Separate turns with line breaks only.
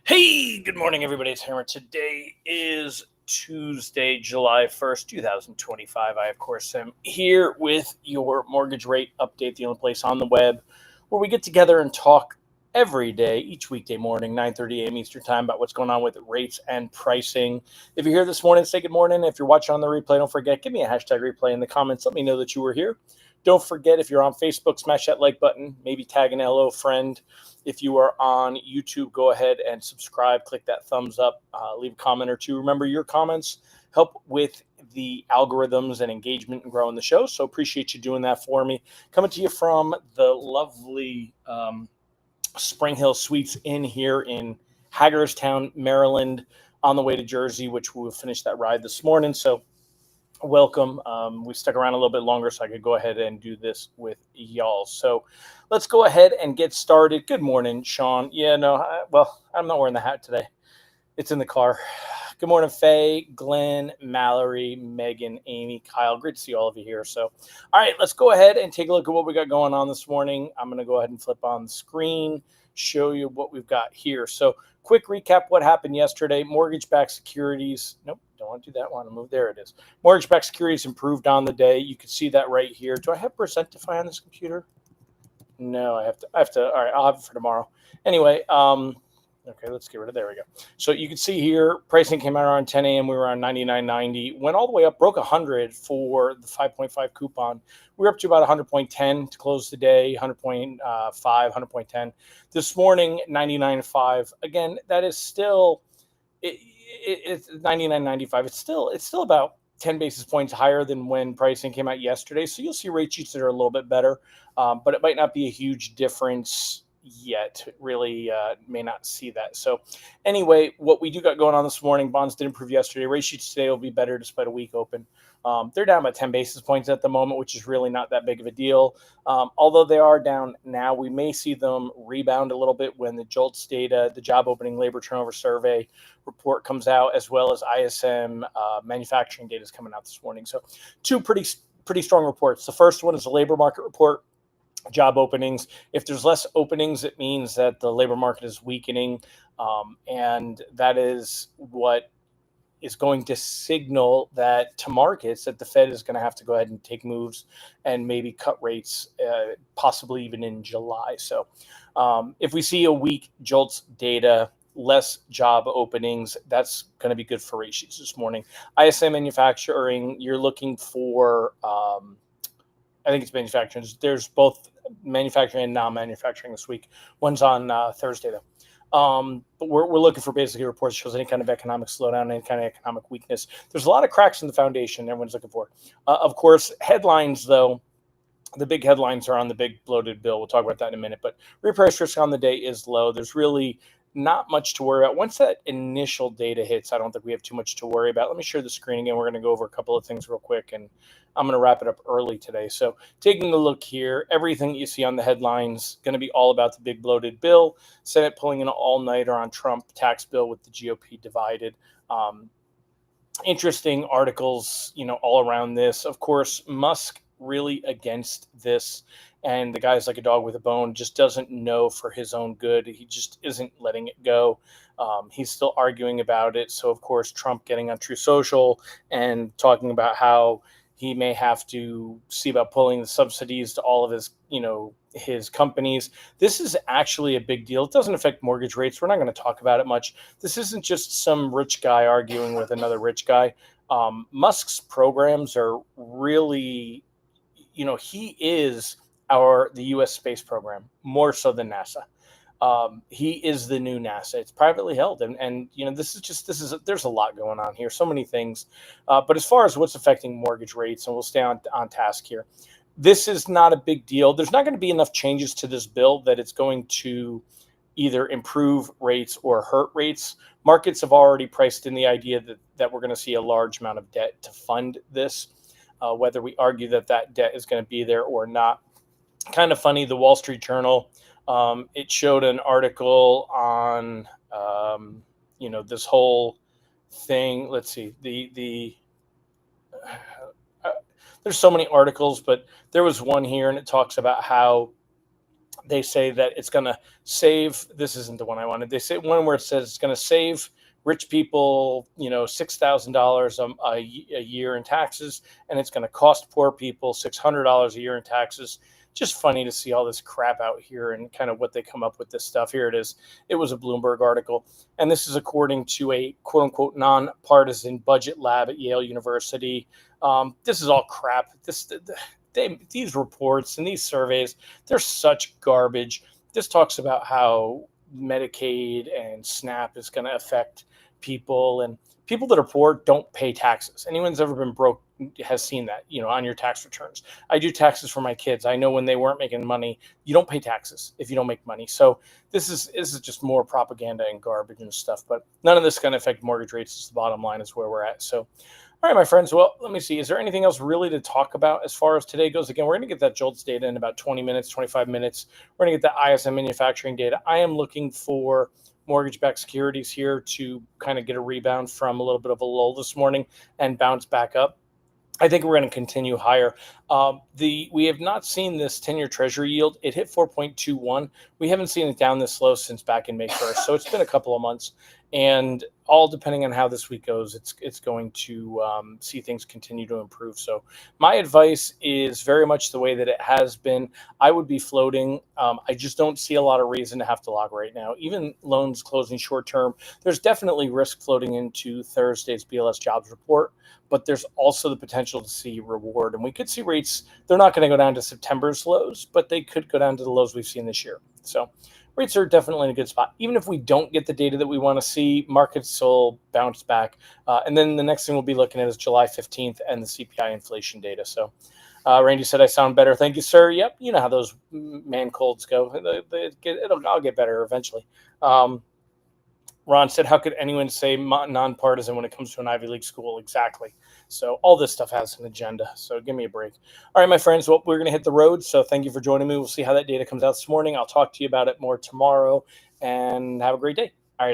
Hey, good morning, everybody. It's Hammer. Today is Tuesday, July 1st, 2025. I, of course, am here with your mortgage rate update, the only place on the web where we get together and talk every day, each weekday morning, 9:30 a.m. Eastern Time, about what's going on with rates and pricing. If you're here this morning, say good morning. If you're watching on the replay, don't forget, give me a hashtag replay in the comments. Let me know that you were here. Don't forget, if you're on Facebook, smash that like button, maybe tag an LO friend. If you are on YouTube, go ahead and subscribe, click that thumbs up, leave a comment or two. Remember, your comments help with the algorithms and engagement and growing the show. So appreciate you doing that for me. Coming to you from the lovely Spring Hill Suites Inn here in Hagerstown, Maryland, on the way to Jersey, which we'll finish that ride this morning. So welcome. We stuck around a little bit longer so I could go ahead and do this with y'all. So let's go ahead and get started. Good morning, Sean. Yeah, no, I'm not wearing the hat today. It's in the car. Good morning, Faye, Glenn, Mallory, Megan, Amy, Kyle. Great to see all of you here. So, all right, let's go ahead and take a look at what we got going on this morning. I'm going to go ahead and flip on the screen, show you what we've got here. So, quick recap what happened yesterday. Mortgage-backed securities. Nope, don't want to do that one. I'll move. There it is. Mortgage-backed securities improved on the day. You can see that right here. Do I have Percentify on this computer? No, I have to. All right, I'll have it for tomorrow. Anyway, okay, let's get rid of. There we go. So you can see here, pricing came out around 10 a.m. We were on 99.90. Went all the way up, broke 100 for the 5.5 coupon. We were up to about 100.10 to close the day. 100.5, 100.10. This morning, 99.5. Again, that is still it's 99.95. It's still about 10 basis points higher than when pricing came out yesterday. So you'll see rate sheets that are a little bit better, but it might not be a huge difference yet. Really may not see that. So anyway, what we do got going on this morning, bonds did improve yesterday. Rate sheets today will be better despite a week open. They're down about 10 basis points at the moment, which is really not that big of a deal. Although they are down now, we may see them rebound a little bit when the JOLTS data, the job opening labor turnover survey report comes out, as well as ISM manufacturing data is coming out this morning. So two pretty strong reports. The first one is the labor market report. Job openings. If there's less openings, it means that the labor market is weakening, and that is what is going to signal that to markets that the Fed is going to have to go ahead and take moves and maybe cut rates, possibly even in July. So if we see a weak JOLTS data, less job openings, that's going to be good for rate sheets this morning. ISM manufacturing, you're looking for, I think it's manufacturing. There's both manufacturing and non-manufacturing this week. One's on Thursday, though. But we're looking for basically reports that shows any kind of economic slowdown, any kind of economic weakness. There's a lot of cracks in the foundation everyone's looking for. Of course, headlines, though, the big headlines are on the big bloated bill. We'll talk about that in a minute. But reprice risk on the day is low. There's really not much to worry about. Once that initial data hits, I don't think we have too much to worry about. Let me share the screen again. We're going to go over a couple of things real quick, and I'm going to wrap it up early today. So taking a look here, everything that you see on the headlines going to be all about the big bloated bill. Senate pulling an all-nighter on Trump tax bill with the GOP divided. Interesting articles, all around this. Of course, Musk really against this, and the guy's like a dog with a bone, just doesn't know for his own good. He just isn't letting it go. He's still arguing about it. So of course, Trump getting on True Social and talking about how he may have to see about pulling the subsidies to all of his companies. This is actually a big deal. It doesn't affect mortgage rates. We're not going to talk about it much. This isn't just some rich guy arguing with another rich guy. Musk's programs are really, he is the U.S. space program more so than NASA. He is the new NASA. It's privately held, and there's a lot going on here. So many things, but as far as what's affecting mortgage rates, and we'll stay on task here. This is not a big deal. There's not going to be enough changes to this bill that it's going to either improve rates or hurt rates. Markets have already priced in the idea that we're going to see a large amount of debt to fund this, whether we argue that debt is going to be there or not. Kind of funny, the Wall Street Journal, it showed an article on, this whole thing. Let's see, there's so many articles, but there was one here, and it talks about how They say that it's going to save. This isn't the one I wanted. They say one where it says it's going to save rich people, $6,000 a year in taxes, and it's going to cost poor people $600 a year in taxes. Just funny to see all this crap out here and kind of what they come up with this stuff. Here it is. It was a Bloomberg article, and this is according to a quote unquote nonpartisan budget lab at Yale University. This is all crap. These reports and these surveys, they're such garbage. This talks about how Medicaid and SNAP is going to affect people, and people that are poor don't pay taxes. Anyone that's ever been broke has seen that, on your tax returns. I do taxes for my kids. I know when they weren't making money, you don't pay taxes if you don't make money. So this is just more propaganda and garbage and stuff, but none of this is going to affect mortgage rates. Is the bottom line, is where we're at. So all right, my friends. Well, let me see. Is there anything else really to talk about as far as today goes? Again, we're going to get that JOLTS data in about 20 minutes, 25 minutes. We're going to get that ISM manufacturing data. I am looking for mortgage-backed securities here to kind of get a rebound from a little bit of a lull this morning and bounce back up. I think we're going to continue higher. We have not seen this 10-year Treasury yield. It hit 4.21. We haven't seen it down this low since back in May 1st. So it's been a couple of months, and all depending on how this week goes, it's going to see things continue to improve. So my advice is very much the way that it has been. I would be floating. I just don't see a lot of reason to have to log right now. Even loans closing short term, there's definitely risk floating into Thursday's BLS jobs report, but there's also the potential to see reward. And we could see rates, they're not going to go down to September's lows, but they could go down to the lows we've seen this year. So rates are definitely in a good spot. Even if we don't get the data that we want to see, markets will bounce back. And then the next thing we'll be looking at is July 15th and the CPI inflation data. So Randy said I sound better. Thank you, sir. Yep, you know how those man colds go. I'll get better eventually. Ron said, how could anyone say nonpartisan when it comes to an Ivy League school? Exactly. So all this stuff has an agenda. So give me a break. All right, my friends. Well, we're going to hit the road. So thank you for joining me. We'll see how that data comes out this morning. I'll talk to you about it more tomorrow, and have a great day.